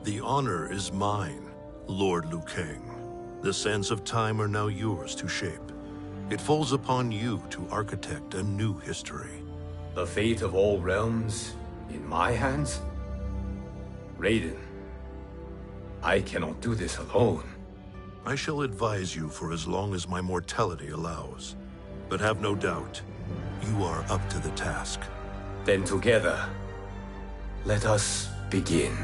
The honor is mine, Lord Liu Kang. The sands of time are now yours to shape. It falls upon you to architect a new history. The fate of all realms in my hands? Raiden, I cannot do this alone. I shall advise you for as long as my mortality allows. But have no doubt, you are up to the task. Then together, let us begin.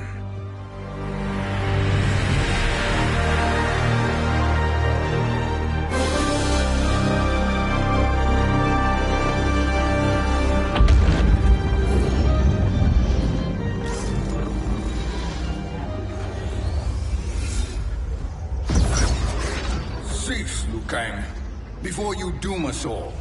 Cease, Liu Kang, before you doom us all.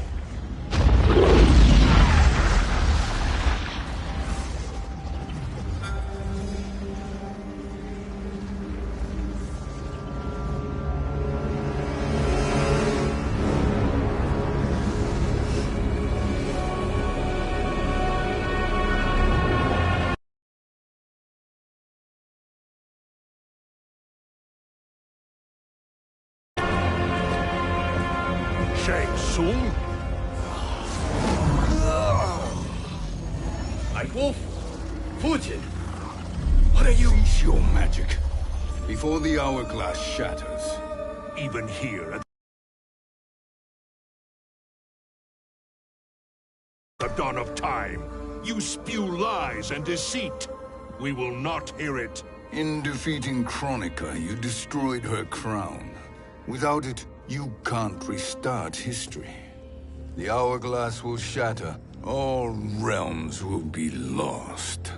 Shang Tsung? Nightwolf? Fujin? What are you? Cease your magic, before the hourglass shatters. Even here at the dawn of time, you spew lies and deceit. We will not hear it. In defeating Kronika, you destroyed her crown. Without it, you can't restart history. The hourglass will shatter. All realms will be lost.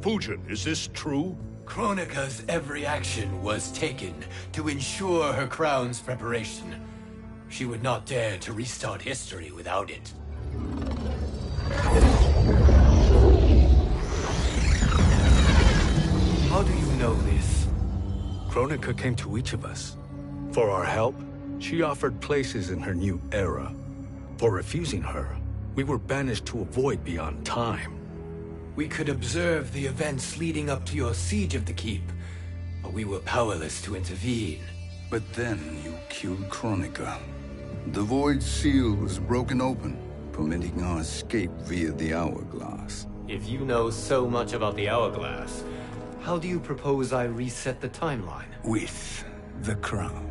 Fujin, is this true? Kronika's every action was taken to ensure her crown's preparation. She would not dare to restart history without it. How do you know this? Kronika came to each of us. For our help, she offered places in her new era. For refusing her, we were banished to a void beyond time. We could observe the events leading up to your siege of the keep, but we were powerless to intervene. But then you killed Kronika. The Void Seal was broken open, permitting our escape via the hourglass. If you know so much about the hourglass, how do you propose I reset the timeline? With the crown.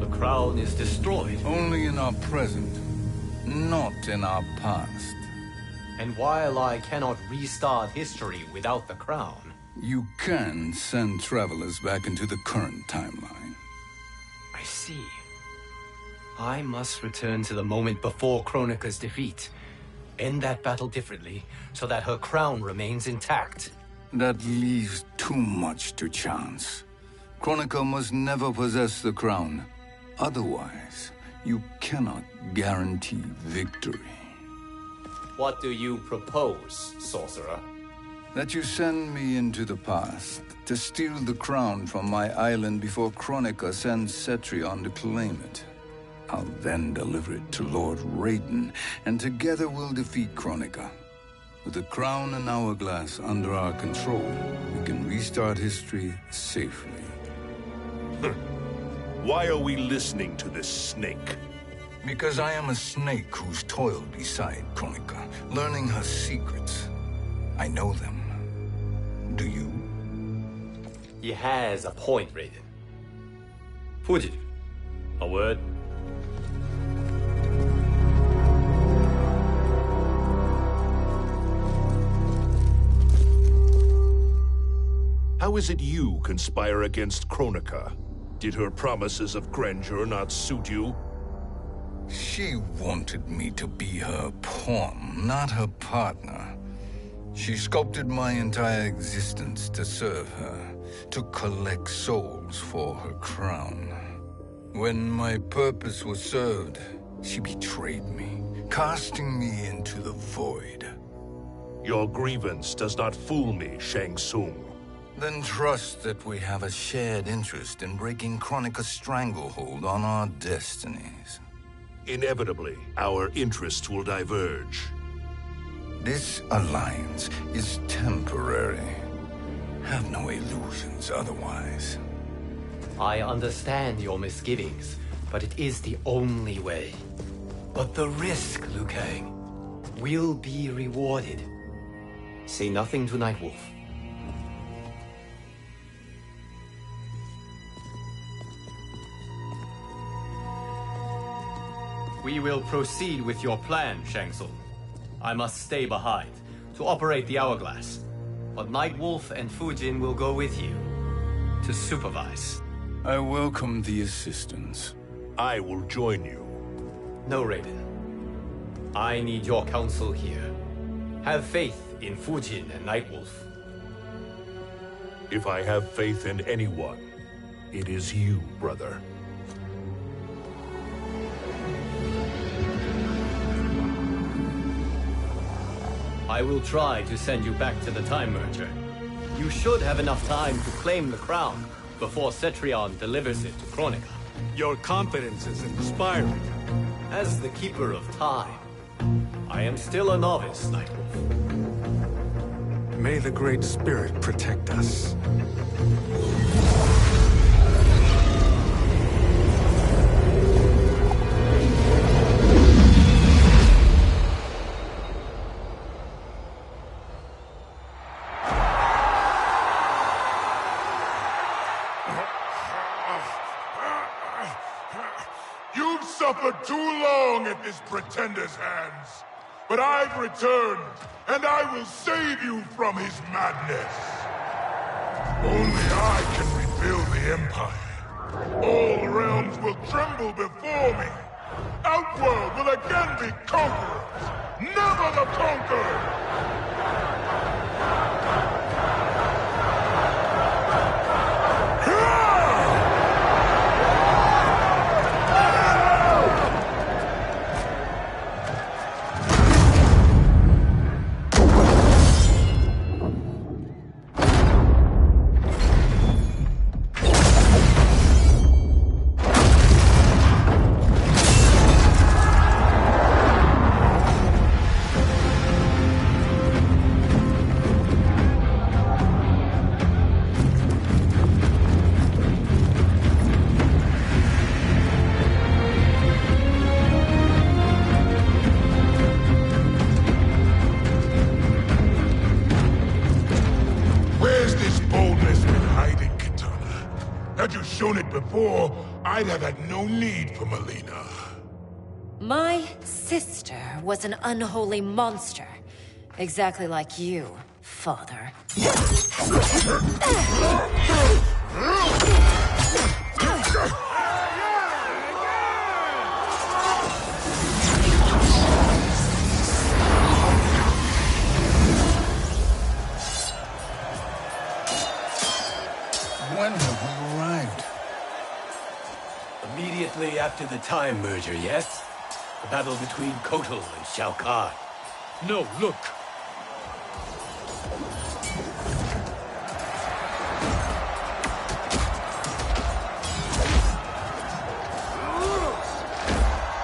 The crown is destroyed. Only in our present, not in our past. And while I cannot restart history without the crown... You can send travelers back into the current timeline. I see. I must return to the moment before Kronika's defeat. End that battle differently, so that her crown remains intact. That leaves too much to chance. Kronika must never possess the crown. Otherwise, you cannot guarantee victory. What do you propose, sorcerer? That you send me into the past to steal the crown from my island before Kronika sends Cetrion to claim it. I'll then deliver it to Lord Raiden, and together we'll defeat Kronika. With the crown and hourglass under our control, we can restart history safely. Why are we listening to this snake? Because I am a snake who's toiled beside Kronika, learning her secrets. I know them. Do you? He has a point, Raiden. Fujin, a word? How is it you conspire against Kronika? Did her promises of grandeur not suit you? She wanted me to be her pawn, not her partner. She sculpted my entire existence to serve her, to collect souls for her crown. When my purpose was served, she betrayed me, casting me into the void. Your grievance does not fool me, Shang Tsung. Then trust that we have a shared interest in breaking Kronika's stranglehold on our destinies. Inevitably, our interests will diverge. This alliance is temporary. got no illusions otherwise. I understand your misgivings, but it is the only way. But the risk, Liu Kang, will be rewarded. Say nothing to Nightwolf. We will proceed with your plan, Shang Tsung. I must stay behind to operate the Hourglass. But Nightwolf and Fujin will go with you to supervise. I welcome the assistance. I will join you. No, Raiden. I need your counsel here. Have faith in Fujin and Nightwolf. If I have faith in anyone, it is you, brother. I will try to send you back to the Time Merger. You should have enough time to claim the crown before Cetrion delivers it to Kronika. Your confidence is inspiring. As the Keeper of Time, I am still a novice, Nightwolf. May the Great Spirit protect us. You've suffered too long at this pretender's hands. But I've returned, and I will save you from his madness. Only I can rebuild the Empire. All realms will tremble before me. Outworld will again be conquerors, never the conquered! Before, I'd have had no need for Mileena. My sister was an unholy monster. Exactly like you, father. When have we arrived? Immediately after the Time Merger, yes? The battle between Kotal and Shao Kahn. No, look!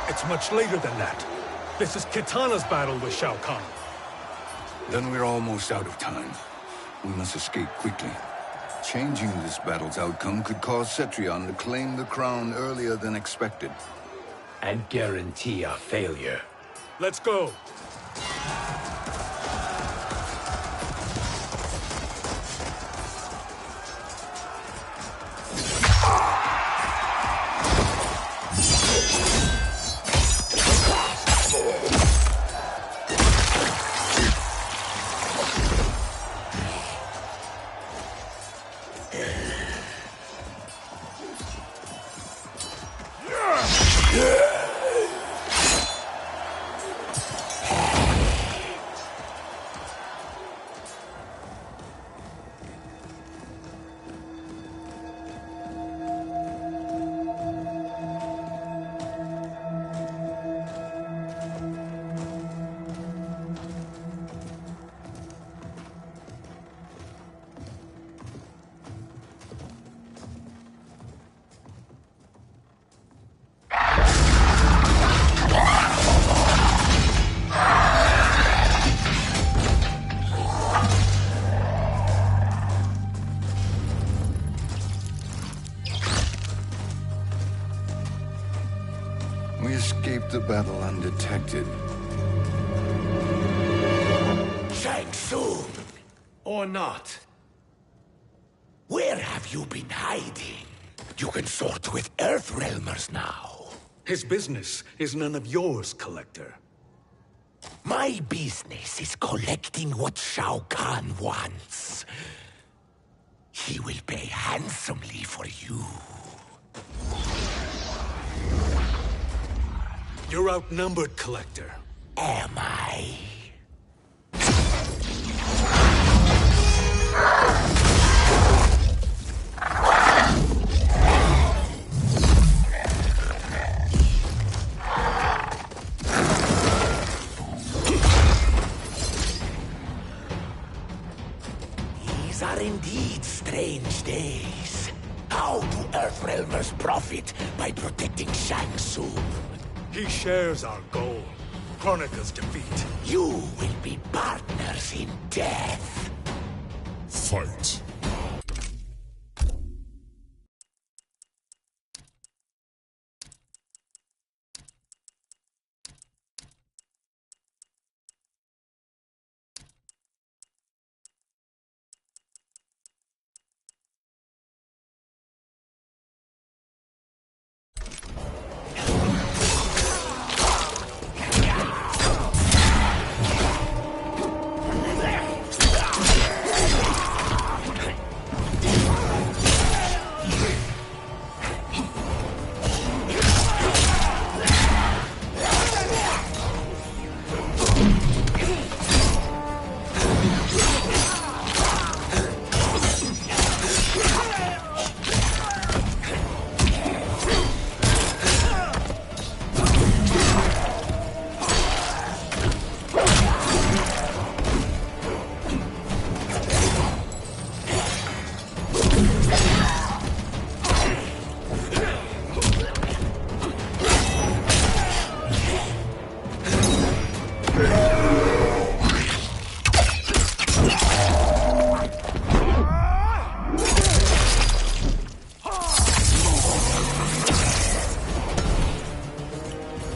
It's much later than that. This is Kitana's battle with Shao Kahn. Then we're almost out of time. We must escape quickly. Changing this battle's outcome could cause Cetrion to claim the crown earlier than expected. And guarantee our failure. Let's go! the battle undetected. Shang Tsung! Or not. Where have you been hiding? You can sort with Earthrealmers now. His business is none of yours, Collector. My business is collecting what Shao Kahn wants. He will pay handsomely for you. You're outnumbered, Collector. Am I? These are indeed strange days. How do Earthrealmers profit by protecting Shang Tsung? He shares our goal. Kronika's defeat. You will be partners in death. Fight.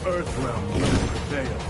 Earthrealm will prevail.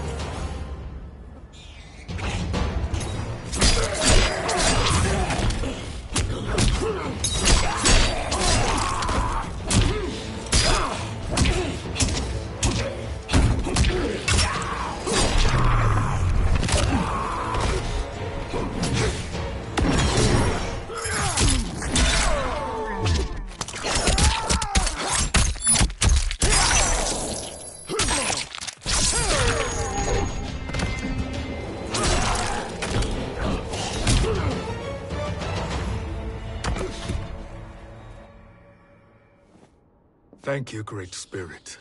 Thank you, Great Spirit.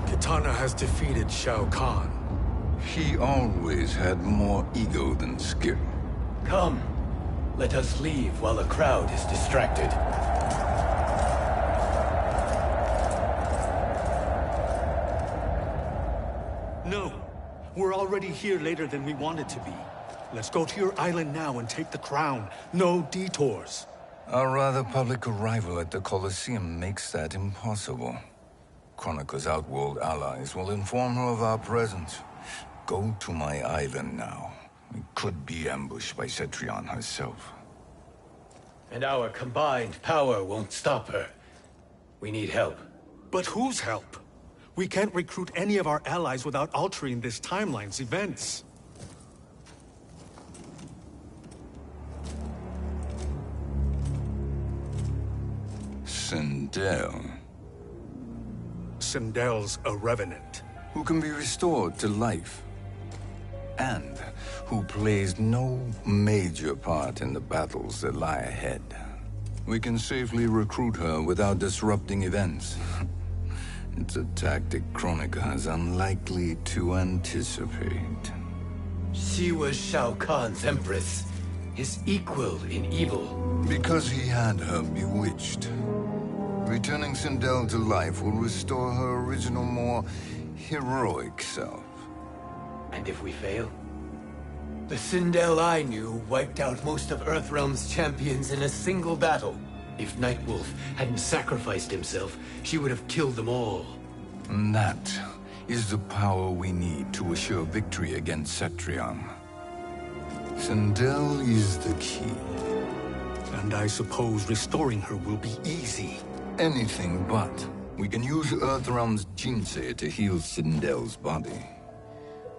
Kitana has defeated Shao Kahn. He always had more ego than skill. Come, let us leave while the crowd is distracted. No, we're already here later than we wanted to be. Let's go to your island now and take the crown. No detours. Our rather public arrival at the Colosseum makes that impossible. Kronika's outworld allies will inform her of our presence. Go to my island now. We could be ambushed by Cetrion herself. And our combined power won't stop her. We need help. But whose help? We can't recruit any of our allies without altering this timeline's events. Sindel, Sindel's a revenant. who can be restored to life, and who plays no major part in the battles that lie ahead. We can safely recruit her without disrupting events. It's a tactic Kronika is unlikely to anticipate. She was Shao Kahn's empress, his equal in evil. Because he had her bewitched. Returning Sindel to life will restore her original, more heroic self. And if we fail? The Sindel I knew wiped out most of Earthrealm's champions in a single battle. If Nightwolf hadn't sacrificed himself, she would have killed them all. And that is the power we need to assure victory against Cetrion. Sindel is the key. And I suppose restoring her will be easy. Anything but. We can use Earthrealm's Jinsei to heal Sindel's body.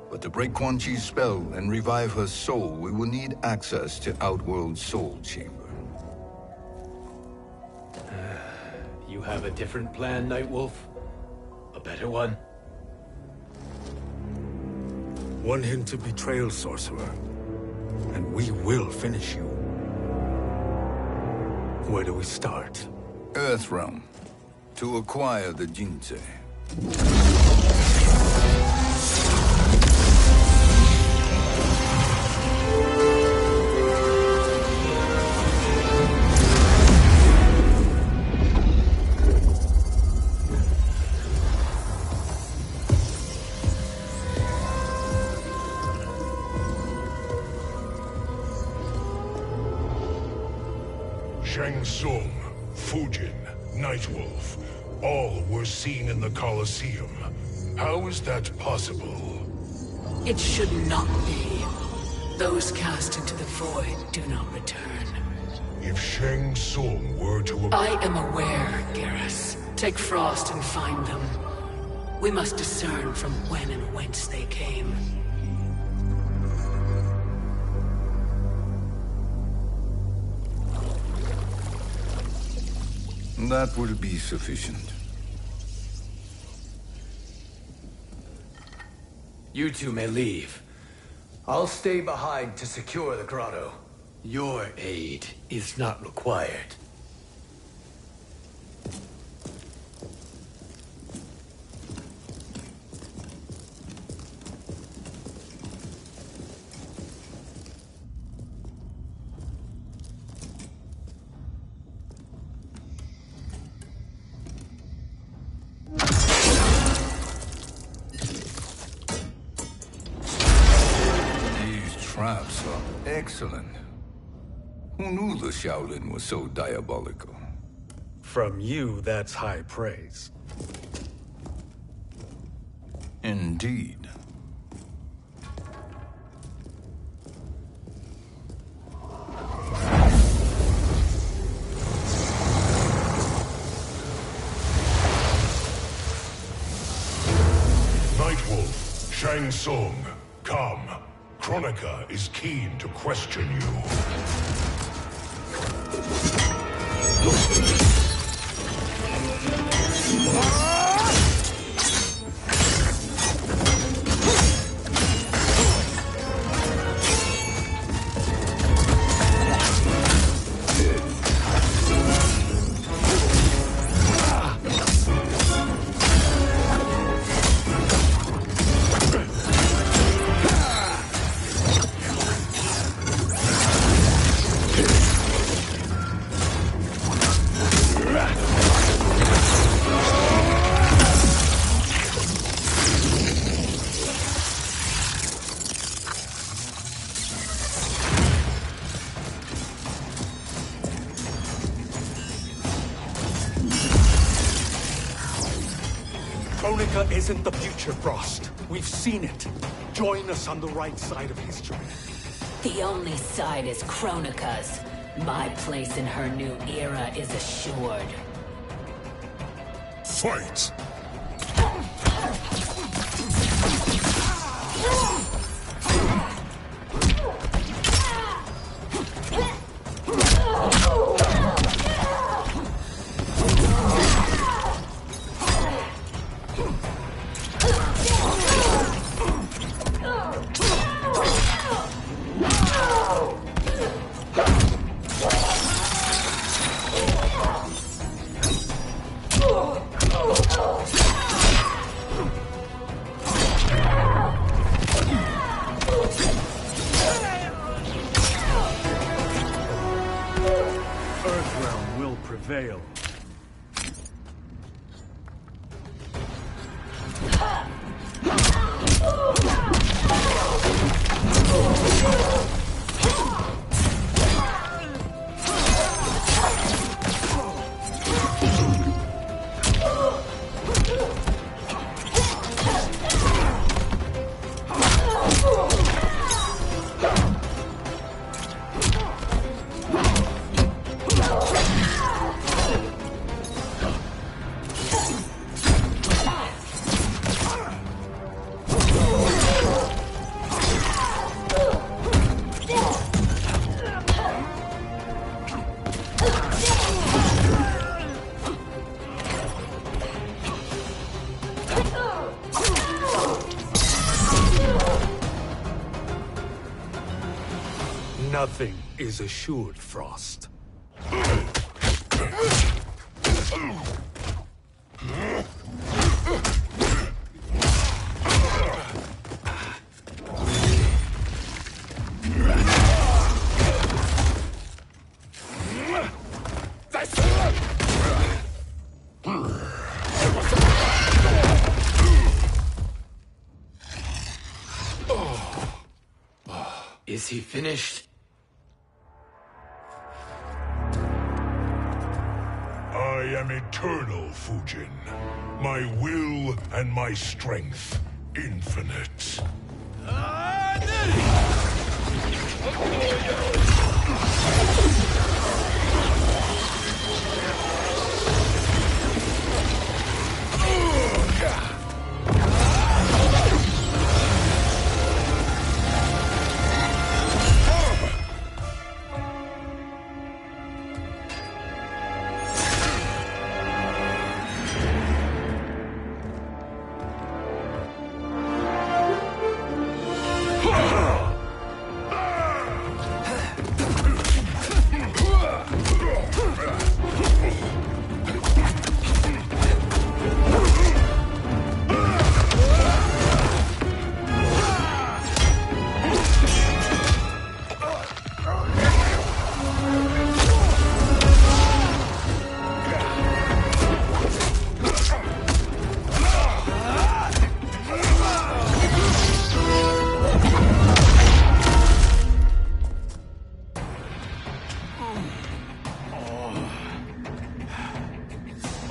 But to break Quan Chi's spell and revive her soul, we will need access to Outworld's Soul Chamber. You have a different plan, Nightwolf? A better one? One hint of betrayal, Sorcerer, and we will finish you. Where do we start? Earthrealm. To acquire the Jinsei. Shang Tsung, Fujin, Nightwolf, all were seen in the Colosseum. How is that possible? It should not be. Those cast into the void do not return. If Shang Tsung were to... I am aware, Garrus. Take Frost and find them. We must discern from when and whence they came. That will be sufficient. You two may leave. I'll stay behind to secure the grotto. Your aid is not required. Traps are excellent. Who knew the Shaolin was so diabolical? From you, that's high praise. Indeed. Nightwolf, Shang Tsung, come. Kronika is keen to question you. Kronika isn't the future, Frost. We've seen it. Join us on the right side of history. The only side is Kronika's. My place in her new era is assured. Fight! will prevail. Nothing is assured, Frost. Is he finished? I am eternal, Fujin. My will and my strength, infinite.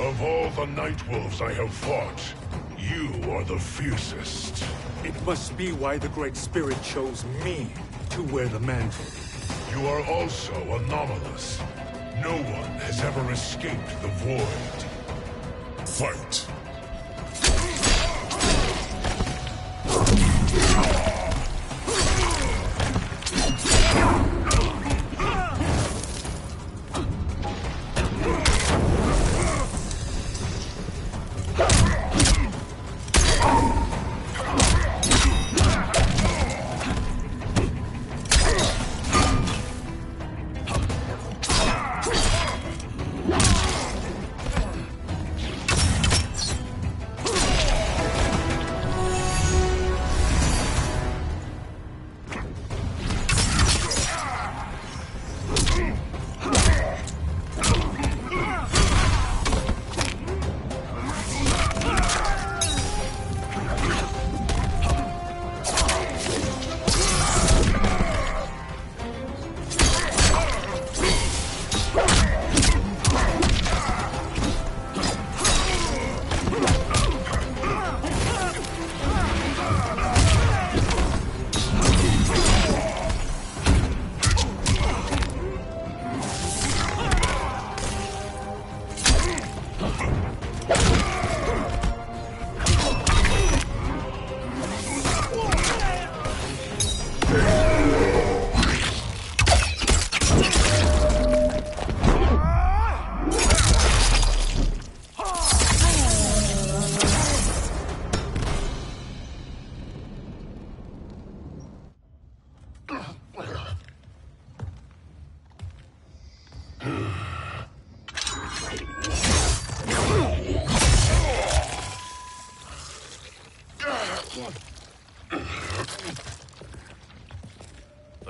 Of all the Nightwolves I have fought, you are the fiercest. It must be why the Great Spirit chose me to wear the mantle. You are also anomalous. No one has ever escaped the Void. Fight!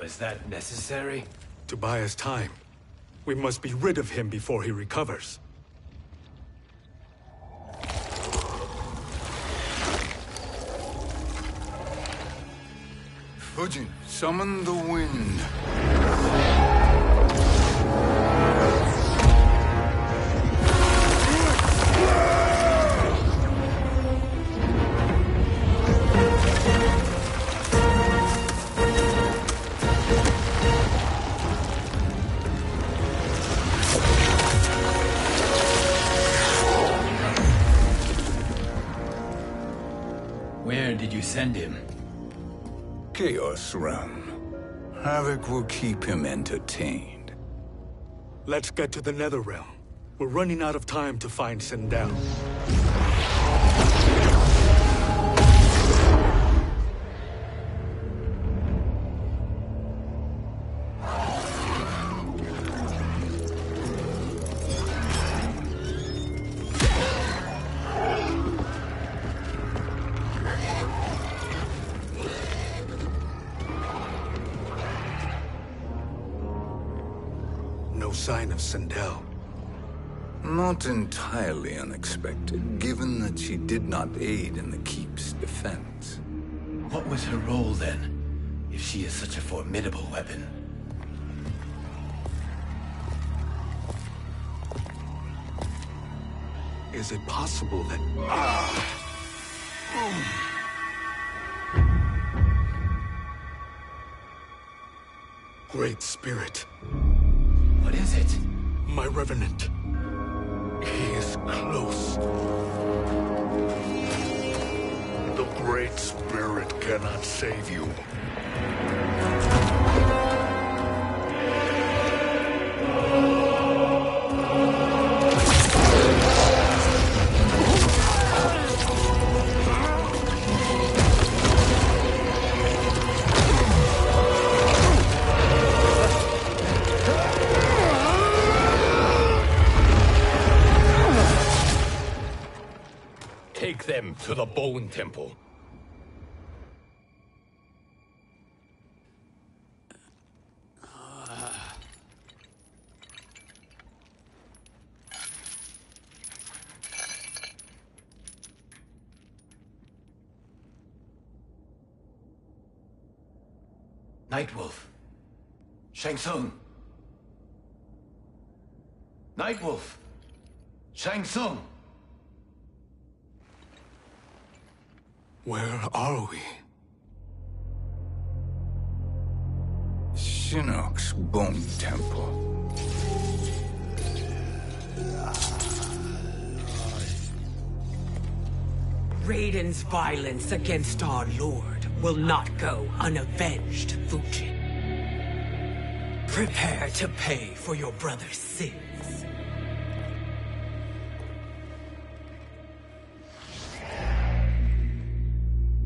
Was that necessary? To buy us time. We must be rid of him before he recovers. Fujin, summon the wind. Where did you send him? Chaos Realm. Havoc will keep him entertained. Let's get to the Netherrealm. We're running out of time to find Sindel. No sign of Sindel. Not entirely unexpected, given that she did not aid in the Keep's defense. What was her role then, if she is such a formidable weapon? Is it possible that... Great Spirit. What is it? My Revenant. He is close. The Great Spirit cannot save you. Take them to the Bone Temple. Nightwolf. Shang Tsung. Nightwolf. Shang Tsung. Where are we? Shinnok's Bone Temple. Raiden's violence against our Lord will not go unavenged, Fujin. Prepare to pay for your brother's sins.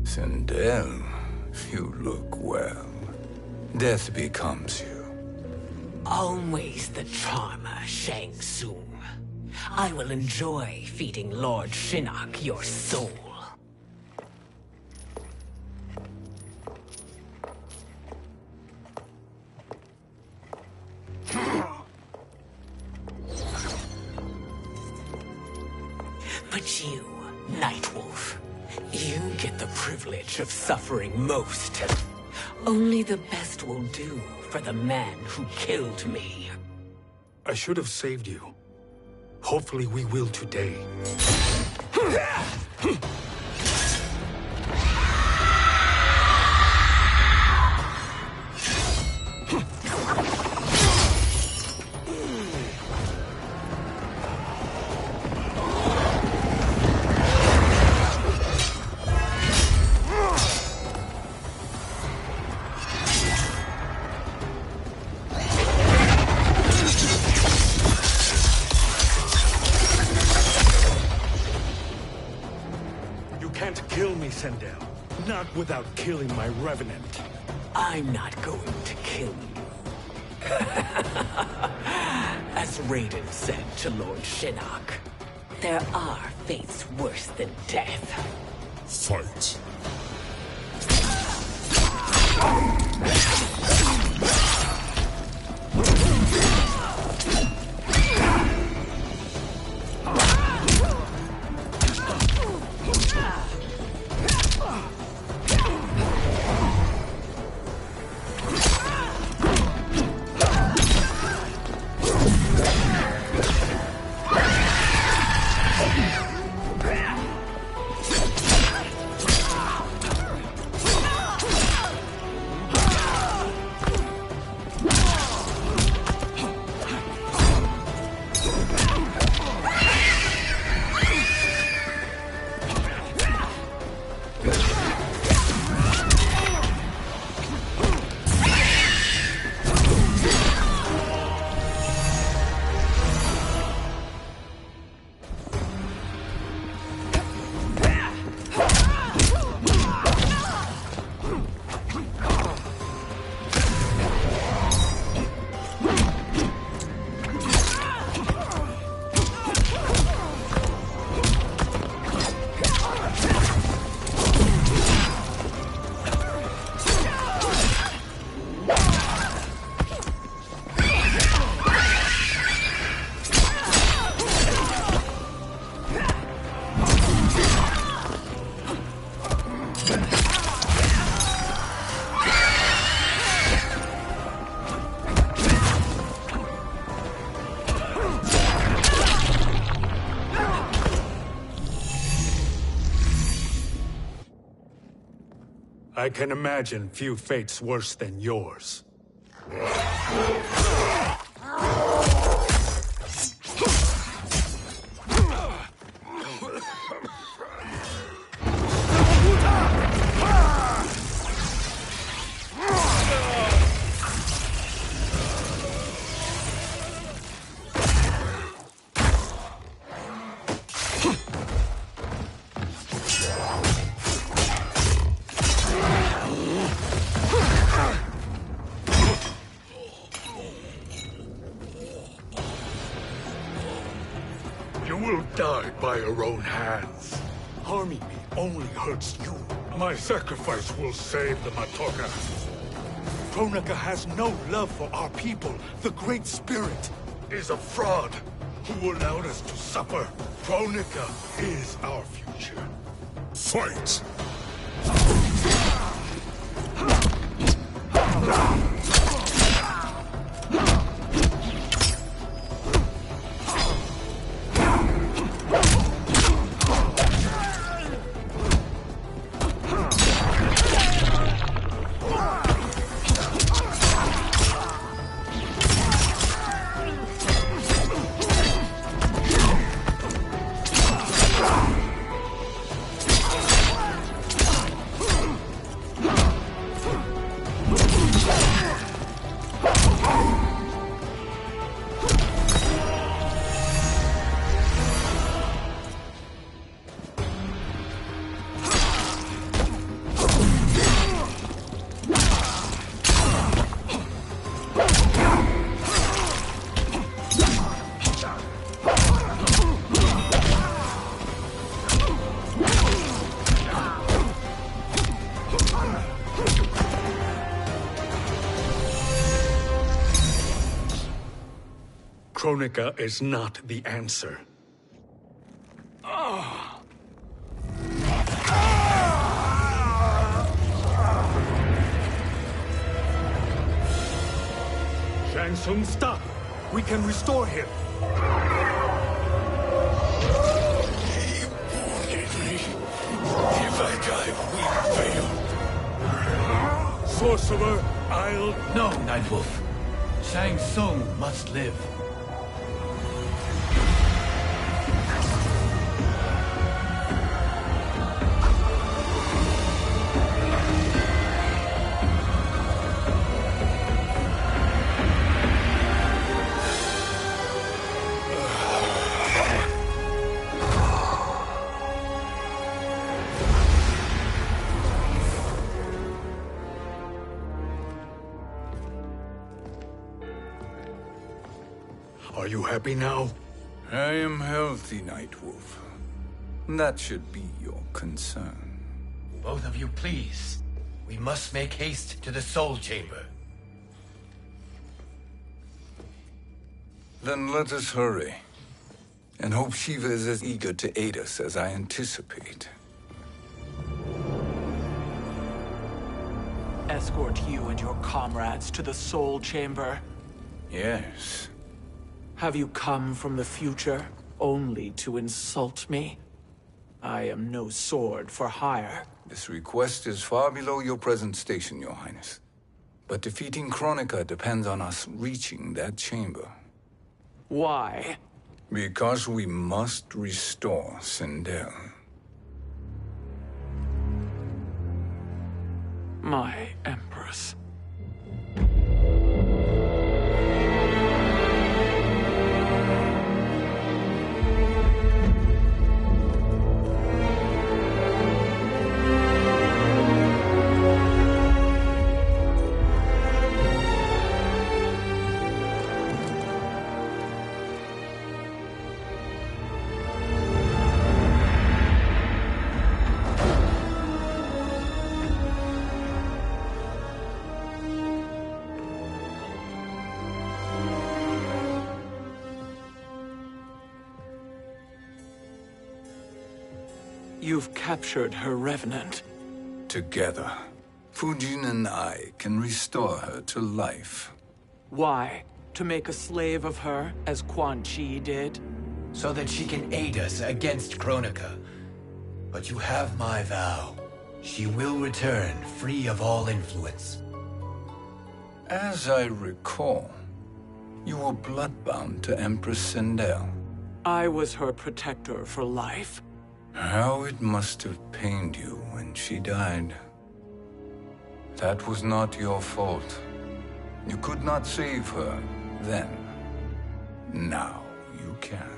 Sindel, you look well. Death becomes you. Always the charmer, Shang Tsung. I will enjoy feeding Lord Shinnok your soul. But you, Nightwolf, you get the privilege of suffering most. Only the best will do for the man who killed me. I should have saved you. Hopefully we will today. Sindel. Not without killing my Revenant. I'm not going to kill you. As Raiden said to Lord Shinnok, there are fates worse than death. Fight. I can imagine few fates worse than yours. You will die by your own hands. Harming me only hurts you. My sacrifice will save the Matoka. Kronika has no love for our people. The Great Spirit is a fraud who allowed us to suffer. Kronika is our future. Fight! Kronika is not the answer. Shang Tsung, stop! We can restore him! He wounded me. If I die, we fail. Sorcerer, I'll... No, Nightwolf. Shang Tsung must live. Are you happy now? I am healthy, Nightwolf. That should be your concern. Both of you, please. We must make haste to the Soul Chamber. Then let us hurry. And hope Shiva is as eager to aid us as I anticipate. Escort you and your comrades to the Soul Chamber. Yes. Have you come from the future only to insult me? I am no sword for hire. This request is far below your present station, Your Highness. But defeating Kronika depends on us reaching that chamber. Why? Because we must restore Sindel. My Empress. You've captured her Revenant. Together, Fujin and I can restore her to life. Why? To make a slave of her, as Quan Chi did? So that she can aid us against Kronika. But you have my vow. She will return, free of all influence. As I recall, you were bloodbound to Empress Sindel. I was her protector for life. How it must have pained you when she died. That was not your fault. You could not save her then. Now you can.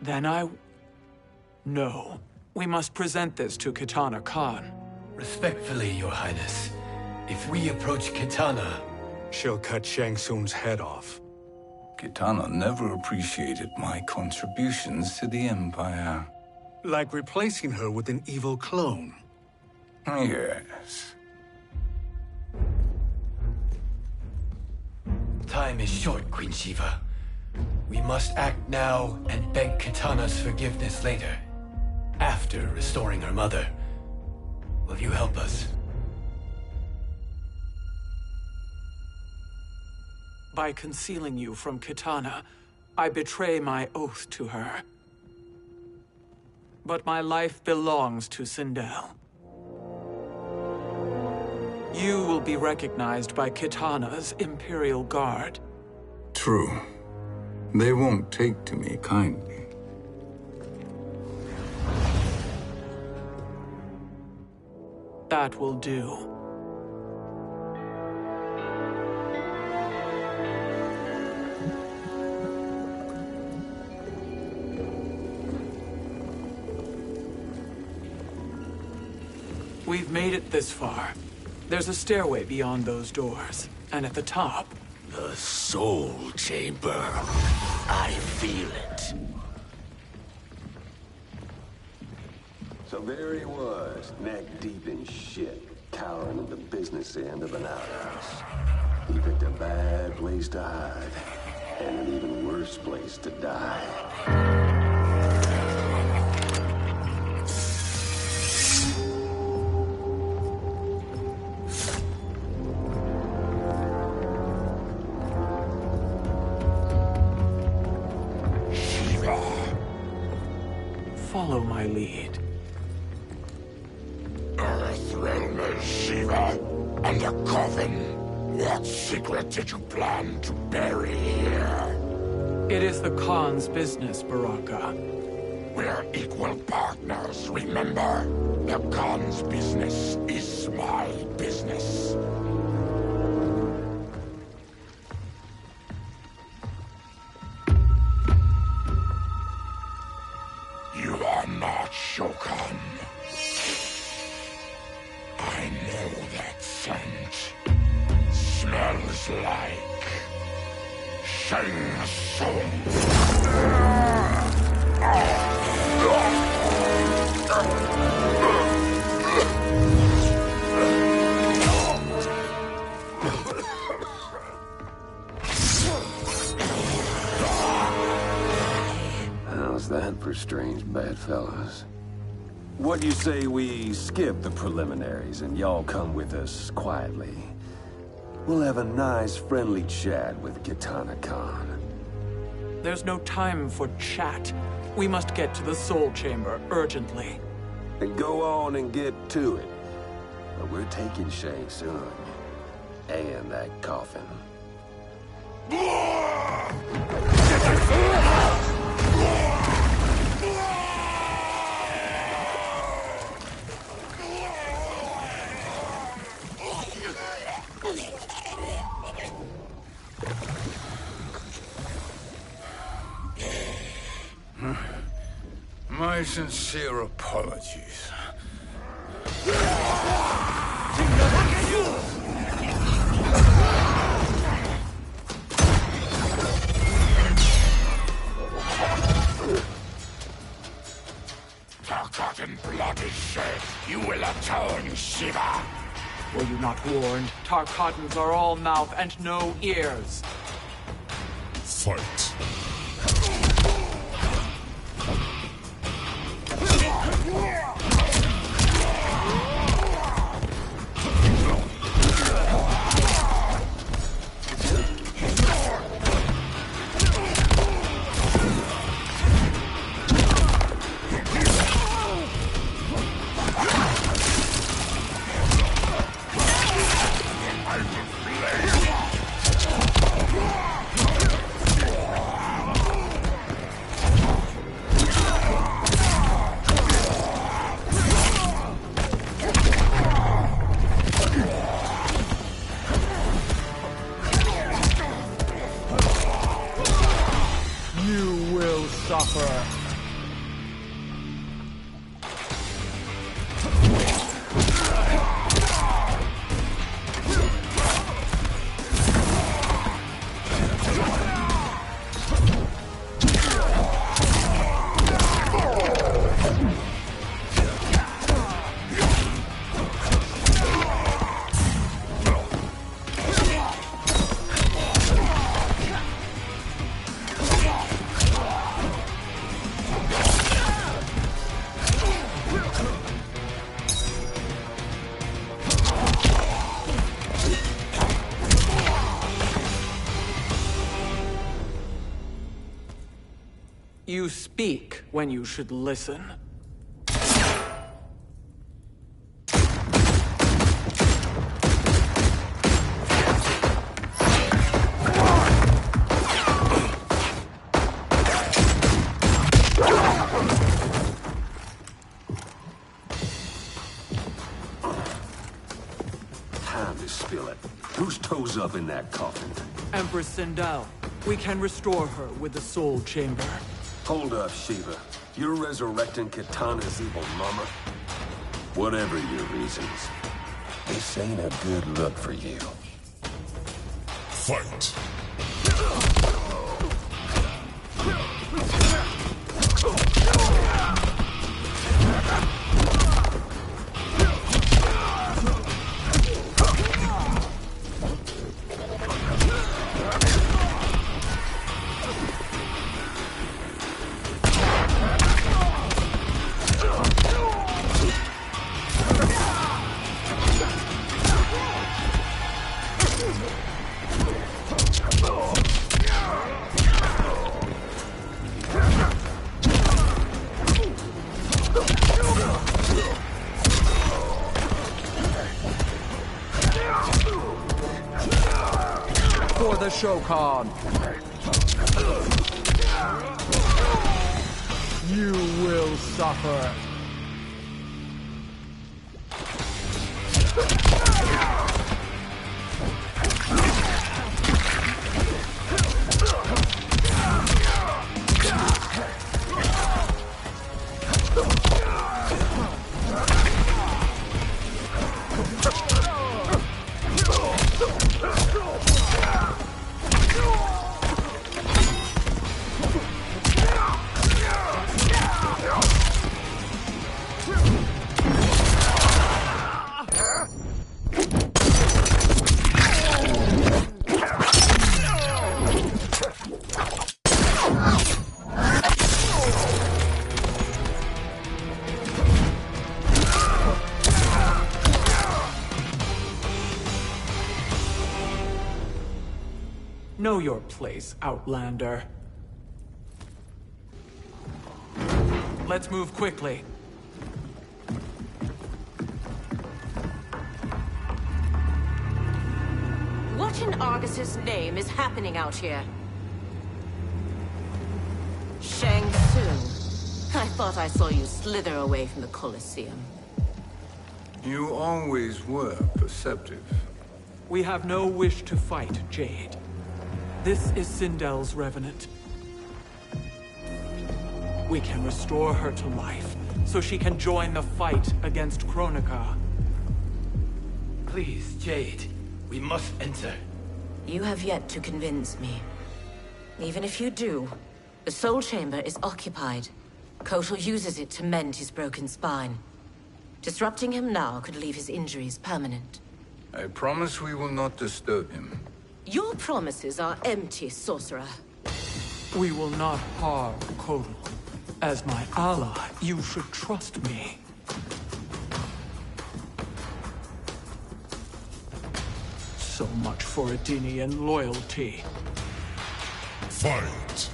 Then No. We must present this to Kitana Khan. Respectfully, Your Highness, if we approach Kitana, She'll cut Shang Tsung's head off. Kitana never appreciated my contributions to the Empire. Like replacing her with an evil clone. Yes. Time is short, Queen Shiva. We must act now and beg Kitana's forgiveness later. After restoring her mother. Will you help us? By concealing you from Kitana, I betray my oath to her. But my life belongs to Sindel. You will be recognized by Kitana's Imperial Guard. True. They won't take to me kindly. That will do. We've made it this far. There's a stairway beyond those doors, and at the top... The Soul Chamber. I feel it. So there he was, neck deep in shit, cowering at the business end of an outhouse. He picked a bad place to hide, and an even worse place to die. Follow my lead. Earthrealmer Shiva, and a coffin. What secret did you plan to bury here? It is the Khan's business, Baraka. We're equal partners, remember? The Khan's business is my business. You are not Shokan. I know that scent. Smells like Shang Tsung. How's that for strange bedfellows? What do you say we skip the preliminaries and y'all come with us quietly? We'll have a nice, friendly chat with Kitana Khan. There's no time for chat. We must get to the Soul Chamber urgently. And go on and get to it. But we're taking Shang Tsung. And that coffin. My sincere apologies. Tarkatan blood is shed. You will atone, Shiva. Were you not warned? Tarkatans are all mouth and no ears. Fight. suffer. You speak when you should listen. Time to spill it. Whose toes up in that coffin? Empress Sindel. We can restore her with the Soul Chamber. Hold up, Shiva. You're resurrecting Kitana's evil mama? Whatever your reasons, this ain't a good look for you. Fight! For the Shokan. You will suffer. Know your place, Outlander. Let's move quickly. What in Argus's name is happening out here? Shang Tsung. I thought I saw you slither away from the Colosseum. You always were perceptive. We have no wish to fight, Jade. This is Sindel's Revenant. We can restore her to life, so she can join the fight against Kronika. Please, Jade. We must enter. You have yet to convince me. Even if you do, the Soul Chamber is occupied. Kotal uses it to mend his broken spine. Disrupting him now could leave his injuries permanent. I promise we will not disturb him. Your promises are empty, sorcerer. We will not harm Kotal. As my ally, you should trust me. So much for Edenian loyalty. Fight!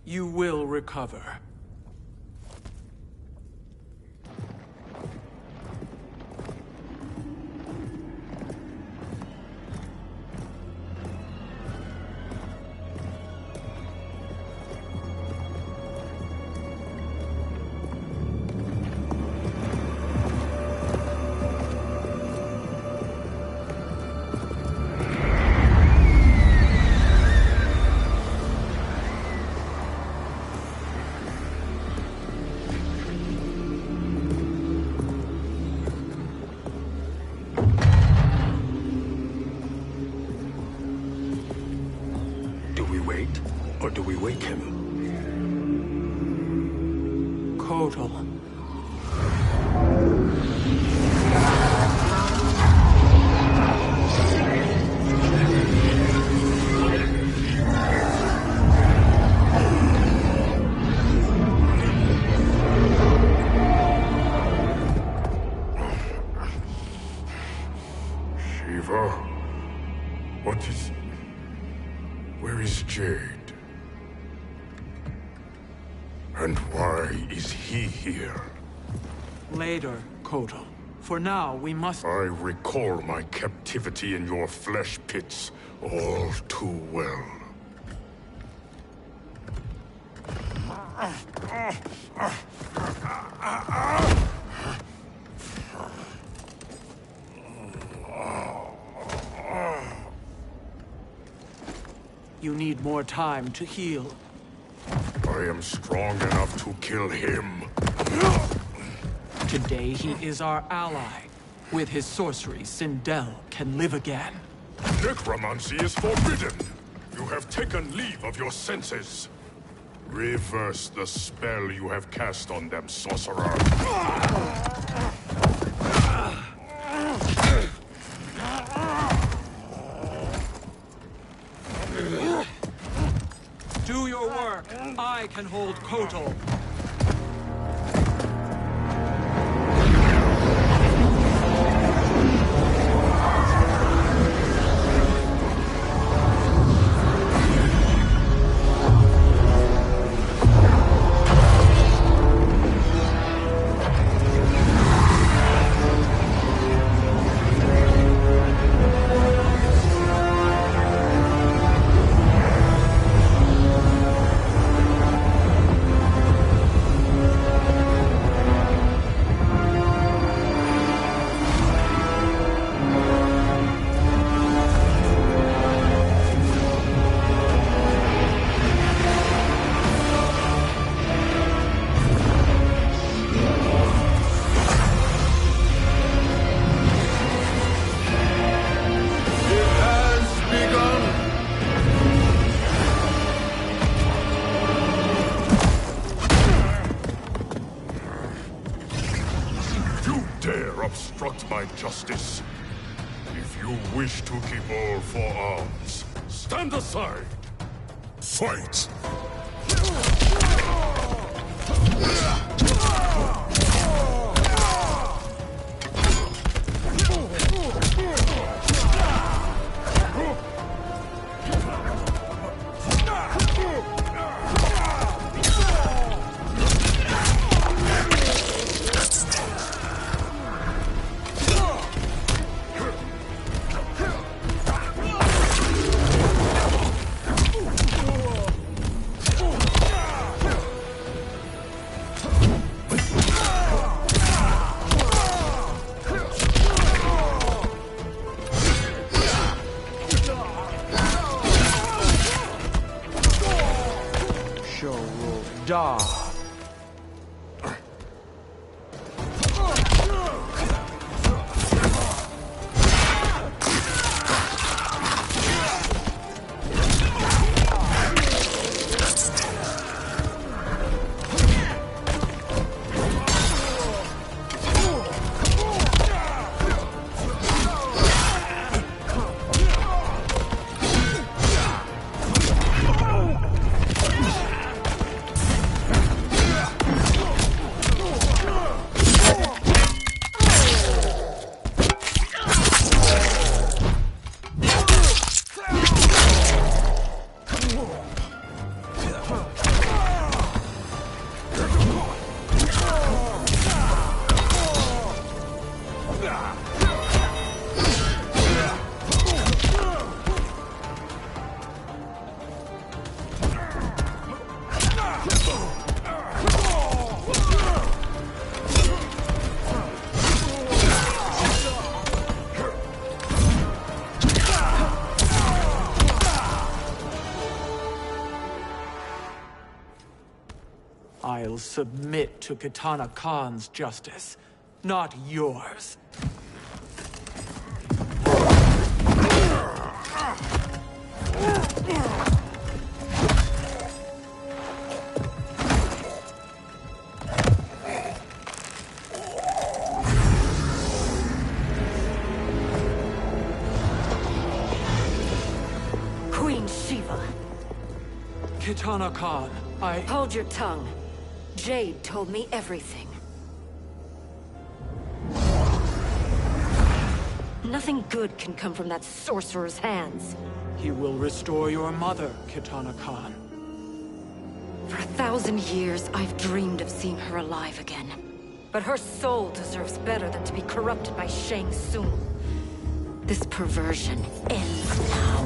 You will recover. Or do we wake him? Kotal. Shiva? What is... Where is Jade? And why is he here? Later, Kotal. For now, we must... I recall my captivity in your flesh pits all too well. You need more time to heal. I am strong enough to kill him. Today he is our ally. With his sorcery, Sindel can live again. Necromancy is forbidden. You have taken leave of your senses. Reverse the spell you have cast on them, sorcerer. Do your work. I can hold Kotal. Obstruct my justice. If you wish to keep all four arms, stand aside. Fight! Da. I'll submit to Kitana Khan's justice, not yours. Queen Shiva. Kitana Khan, Hold your tongue. Jade told me everything. Nothing good can come from that sorcerer's hands. He will restore your mother, Kitana Khan. For 1,000 years, I've dreamed of seeing her alive again. But her soul deserves better than to be corrupted by Shang Tsung. This perversion ends now.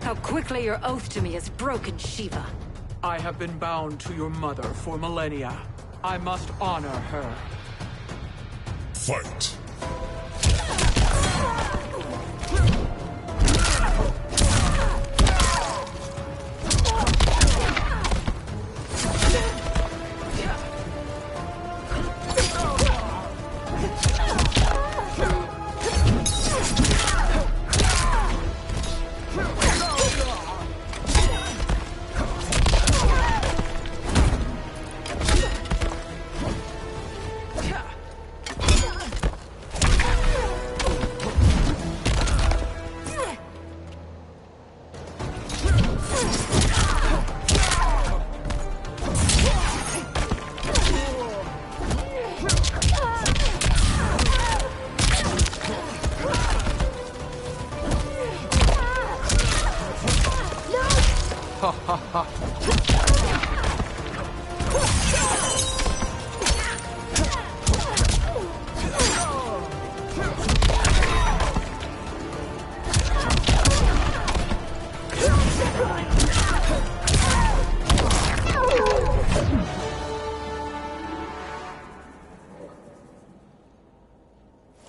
How quickly your oath to me has broken, Shiva. I have been bound to your mother for millennia. I must honor her. Fight.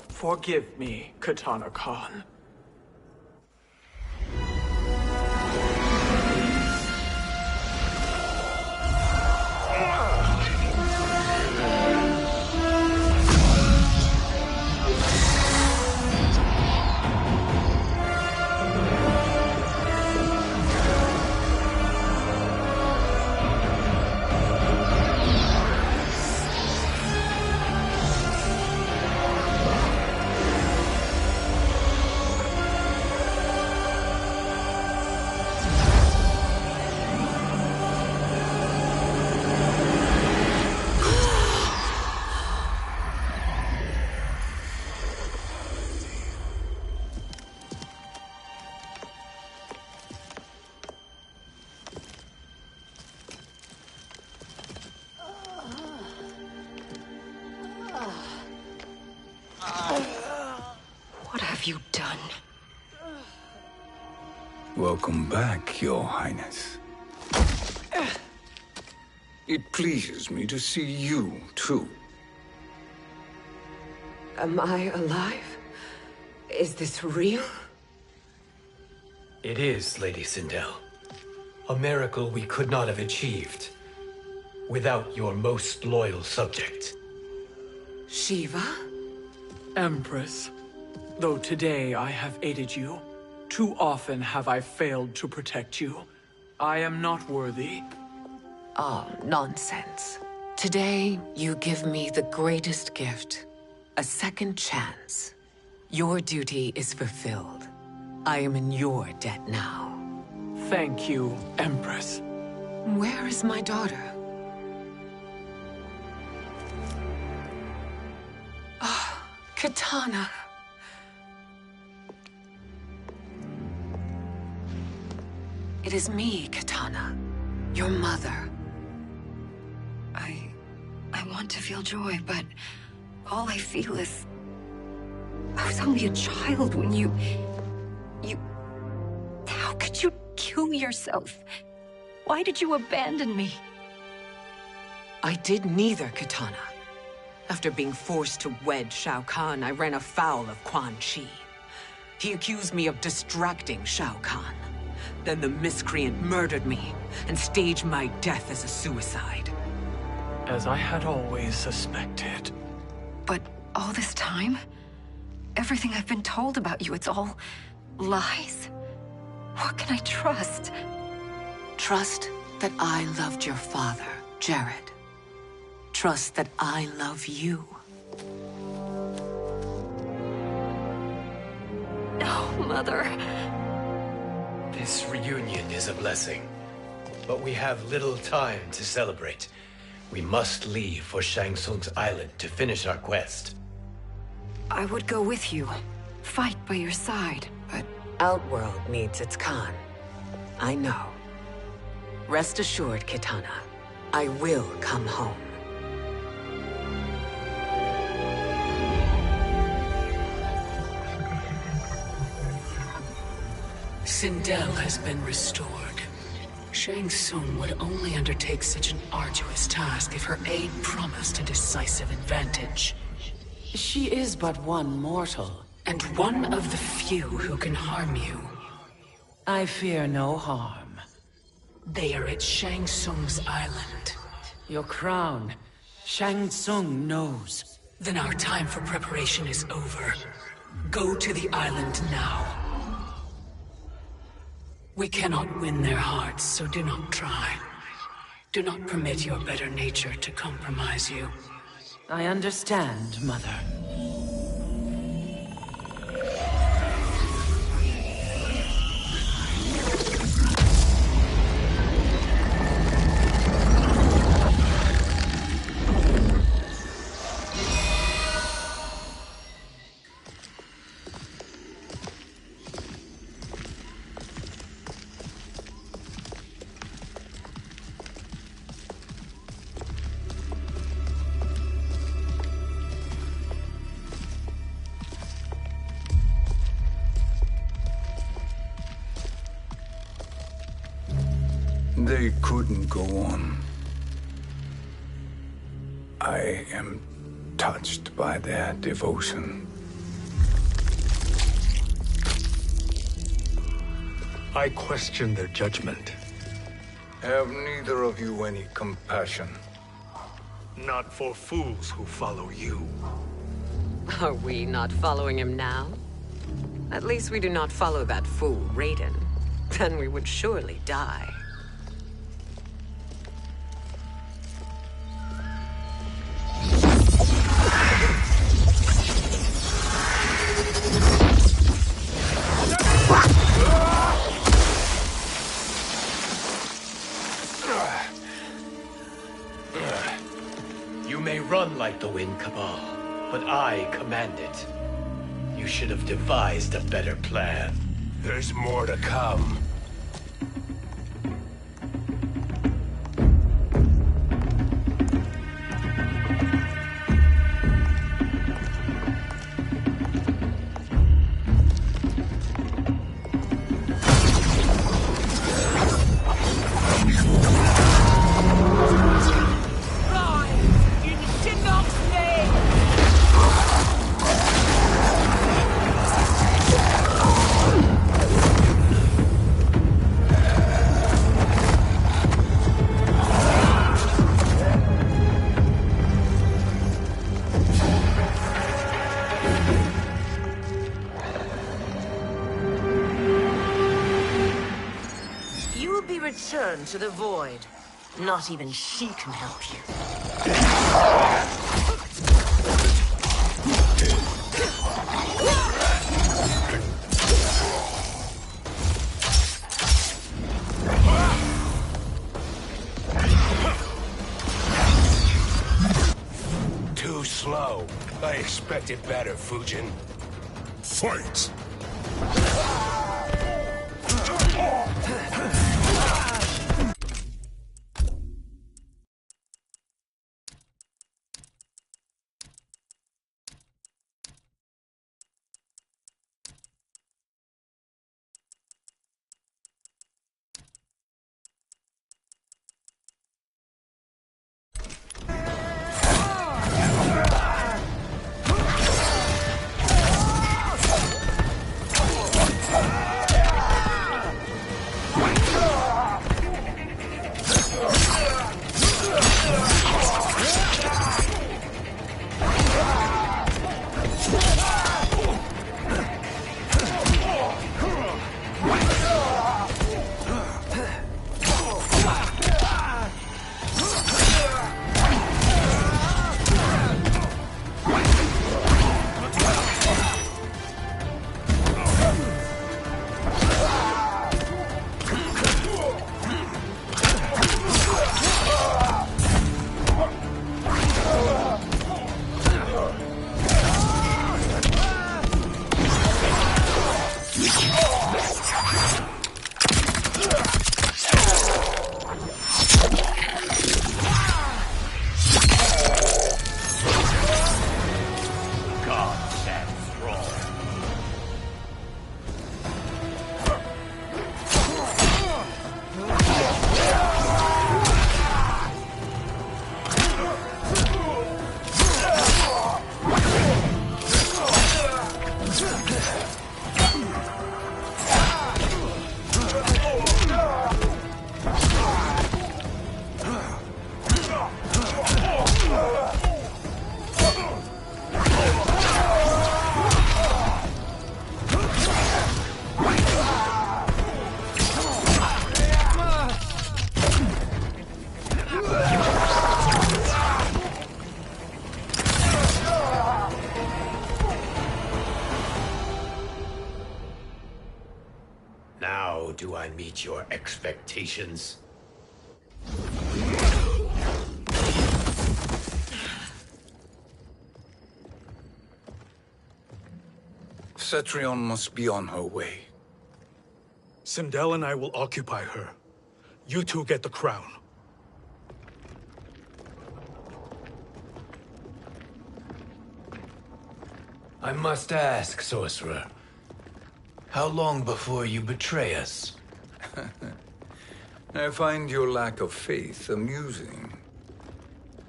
Forgive me, Kitana Khan. What have you done? Welcome back, Your Highness. It pleases me to see you, too. Am I alive? Is this real? It is, Lady Sindel. A miracle we could not have achieved without your most loyal subject. Shiva? Empress, though today I have aided you, too often have I failed to protect you. I am not worthy. Oh, nonsense. Today, you give me the greatest gift. A second chance. Your duty is fulfilled. I am in your debt now. Thank you, Empress. Where is my daughter? Ah, Kitana. It is me, Kitana. Your mother. I want to feel joy, but all I feel is... I was only a child when you... How could you kill yourself? Why did you abandon me? I did neither, Kitana. After being forced to wed Shao Kahn, I ran afoul of Quan Chi. He accused me of distracting Shao Kahn. Then the miscreant murdered me and staged my death as a suicide. As I had always suspected. But all this time? Everything I've been told about you, it's all lies? What can I trust? Trust that I loved your father, Jared. Trust that I love you. No, Mother. This reunion is a blessing, but we have little time to celebrate. We must leave for Shang Tsung's island to finish our quest. I would go with you, fight by your side, but... Outworld needs its Khan. I know. Rest assured, Kitana. I will come home. Sindel has been restored. Shang Tsung would only undertake such an arduous task if her aid promised a decisive advantage. She is but one mortal, and one of the few who can harm you. I fear no harm. They are at Shang Tsung's island. Your crown, Shang Tsung knows. Then our time for preparation is over. Go to the island now. We cannot win their hearts, so do not try. Do not permit your better nature to compromise you. I understand, Mother. They couldn't go on. I am touched by their devotion. I question their judgment. Have neither of you any compassion? Not for fools who follow you. Are we not following him now? At least we do not follow that fool, Raiden. Then we would surely die. You may run like the wind, Cabal, but I command it. You should have devised a better plan. There's more to come. return to the void. Not even she can help you. Too slow. I expected better, Fujin. Fight! Now do I meet your expectations? Cetrion must be on her way. Sindel and I will occupy her. You two get the crown. I must ask, sorcerer. How long before you betray us? I find your lack of faith amusing.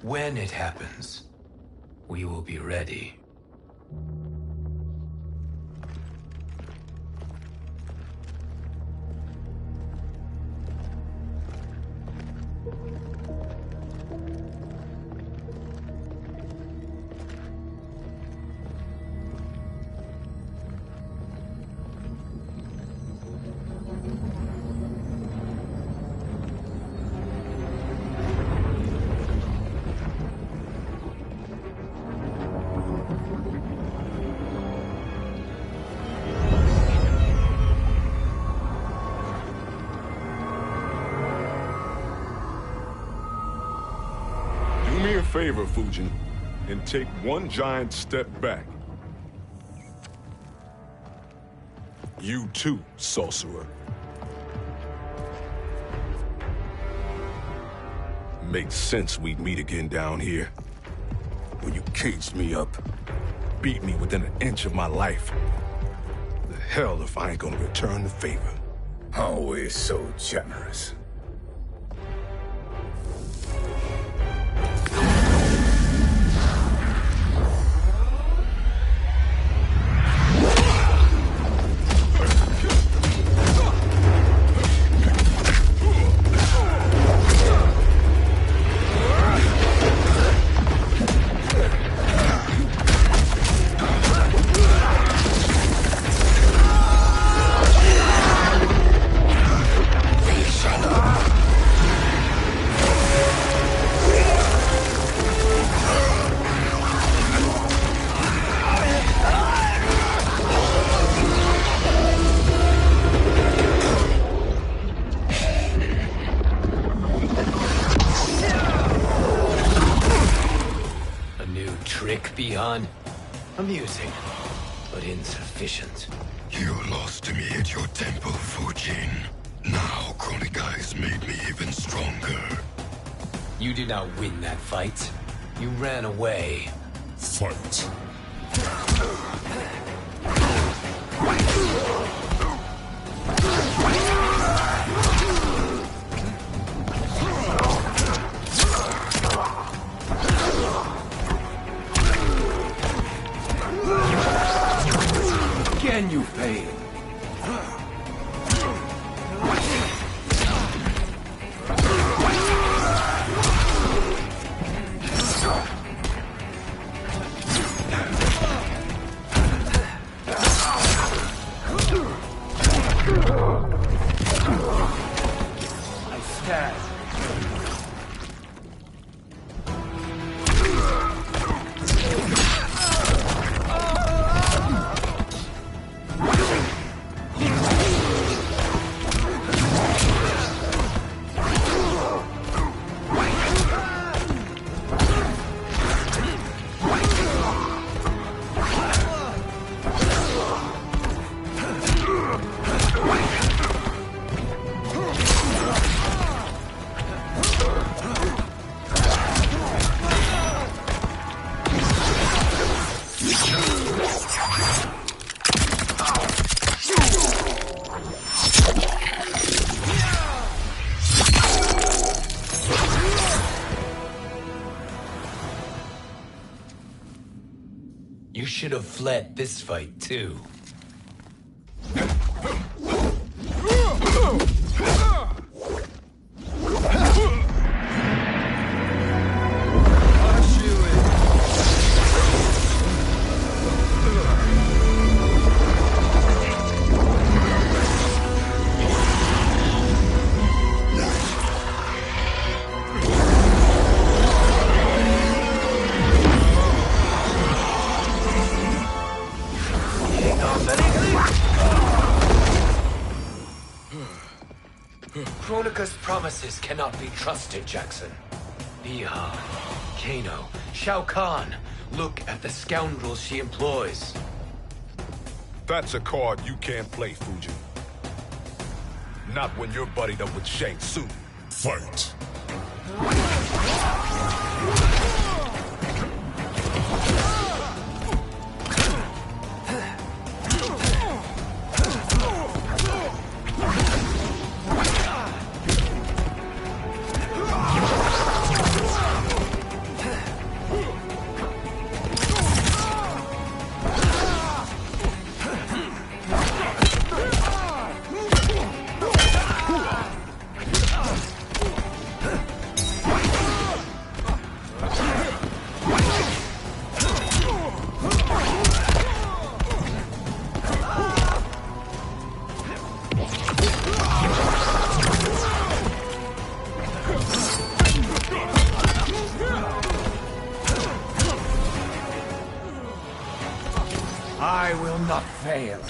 When it happens, we will be ready. Favor, Fujin, and take one giant step back. You too, sorcerer. Makes sense we'd meet again down here. When you caged me up, beat me within an inch of my life. The hell if I ain't gonna return the favor. Always so generous. Shut up! Han. Amusing, but insufficient. You lost to me at your temple, Fujin. Now Kronika has made me even stronger. You did not win that fight. You ran away. Fight. Again you fail. I stand. You should have fled this fight, too. Kronika's promises cannot be trusted, Jackson. Bihan, Kano, Shao Kahn. Look at the scoundrels she employs. That's a card you can't play, Fujin. Not when you're buddied up with Shang Tsung. Fight. I will not fail.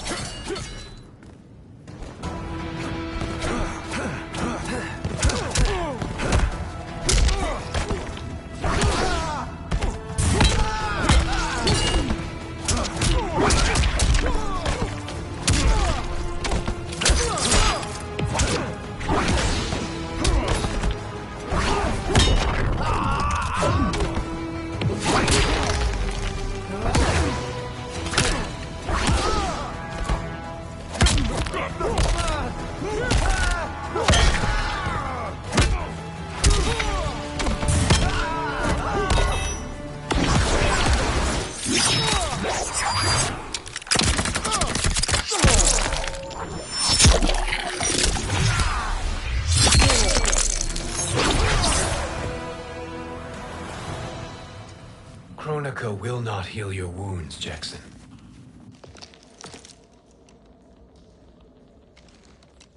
Kronika will not heal your wounds, Jackson.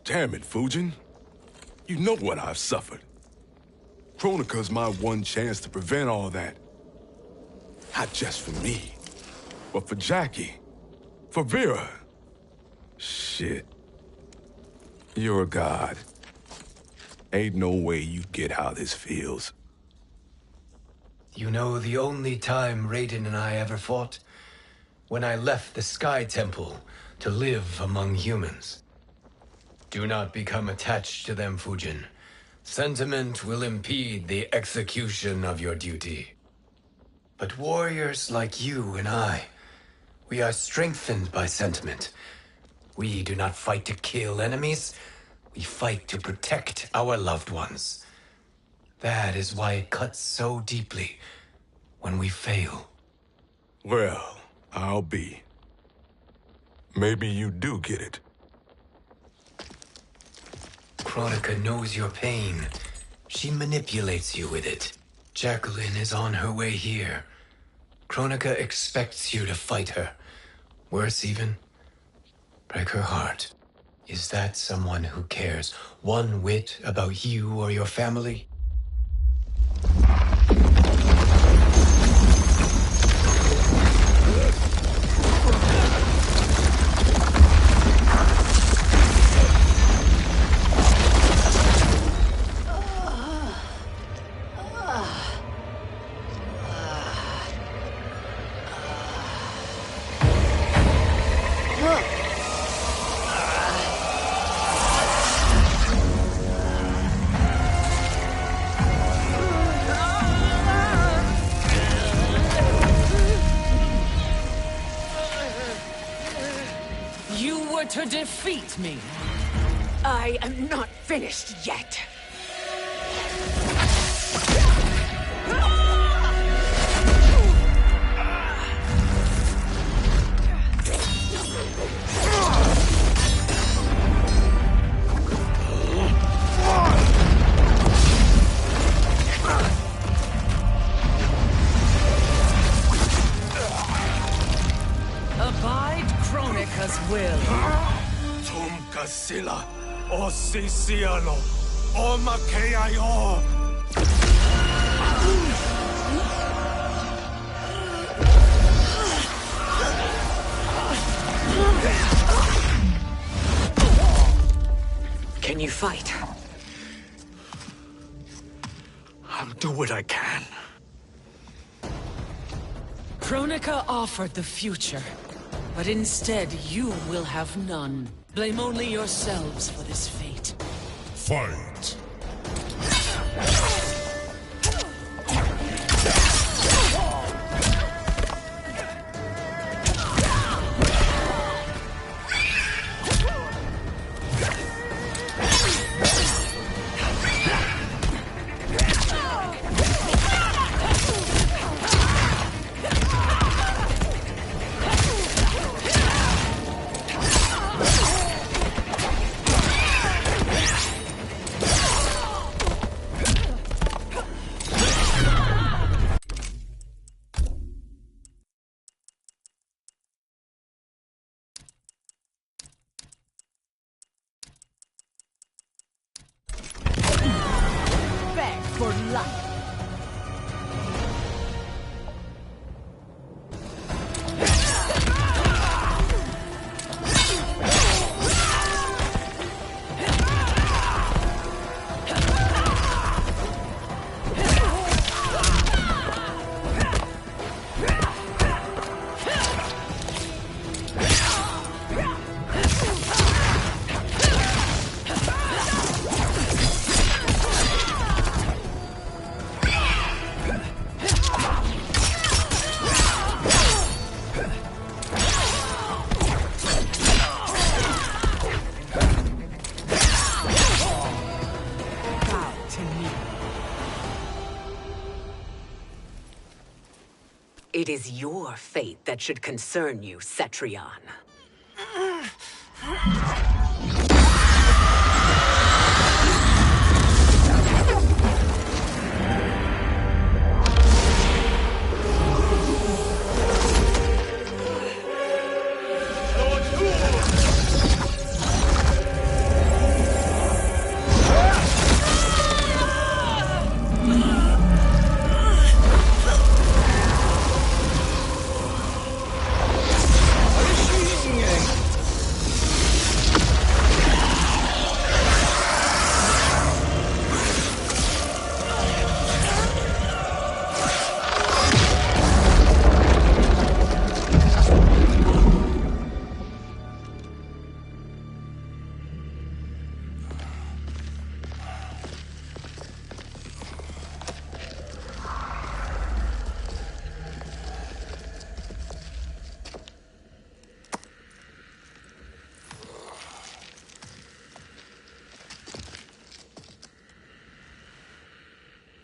Damn it, Fujin. You know what I've suffered. Kronika's my one chance to prevent all that. Not just for me, but for Jackie, for Vera. Shit. You're a god. Ain't no way you get how this feels. You know the only time Raiden and I ever fought? When I left the Sky Temple to live among humans. Do not become attached to them, Fujin. Sentiment will impede the execution of your duty. But warriors like you and I, we are strengthened by sentiment. We do not fight to kill enemies. We fight to protect our loved ones. That is why it cuts so deeply when we fail. Well, I'll be. Maybe you do get it. Kronika knows your pain. She manipulates you with it. Jacqueline is on her way here. Kronika expects you to fight her. Worse even, break her heart. Is that someone who cares one whit about you or your family? To defeat me. I am not finished yet. Abide Kronika's will. Sila, o Sisiano, o Makeayo. Can you fight? I'll do what I can. Kronika offered the future, but instead you will have none. Blame only yourselves for this fate. Fight! It is your fate that should concern you, Cetrion.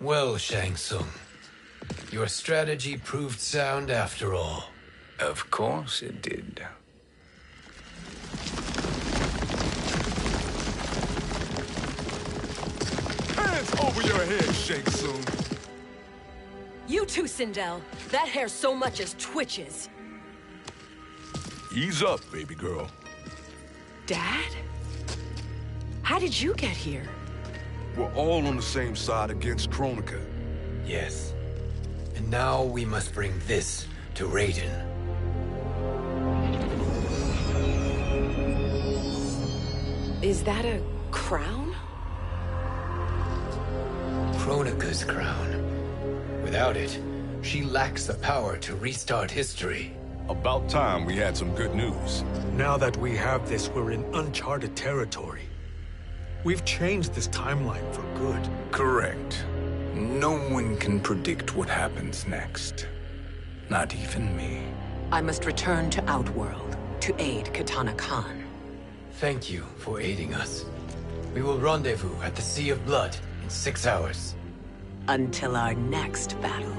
Well, Shang Tsung, your strategy proved sound after all. Of course it did. Hands over your head, Shang Tsung. You too, Sindel. That hair so much as twitches. Ease up, baby girl. Dad? How did you get here? We're all on the same side against Kronika. Yes. And now we must bring this to Raiden. Is that a crown? Kronika's crown. Without it, she lacks the power to restart history. About time we had some good news. Now that we have this, we're in uncharted territory. We've changed this timeline for good. Correct. No one can predict what happens next. Not even me. I must return to Outworld to aid Katana Khan. Thank you for aiding us. We will rendezvous at the Sea of Blood in 6 hours. Until our next battle.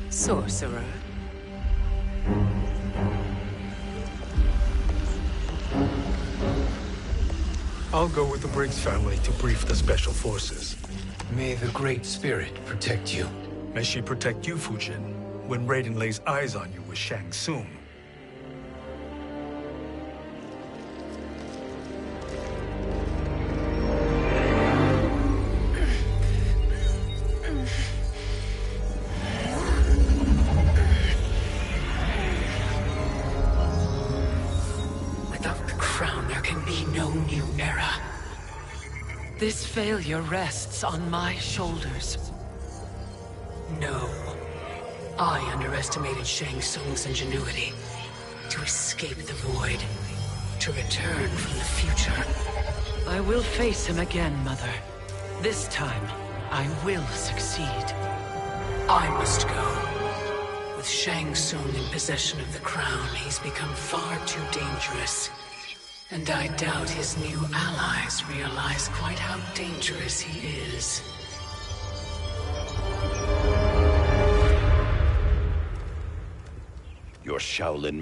Sorcerer. I'll go with the Briggs family to brief the Special Forces. May the Great Spirit protect you. May she protect you, Fujin, when Raiden lays eyes on you with Shang Tsung. Without the crown, there can be no new era. This failure rests on my shoulders. No. I underestimated Shang Tsung's ingenuity. To escape the void. To return from the future. I will face him again, Mother. This time, I will succeed. I must go. With Shang Tsung in possession of the crown, he's become far too dangerous. And I doubt his new allies realize quite how dangerous he is. Your Shaolin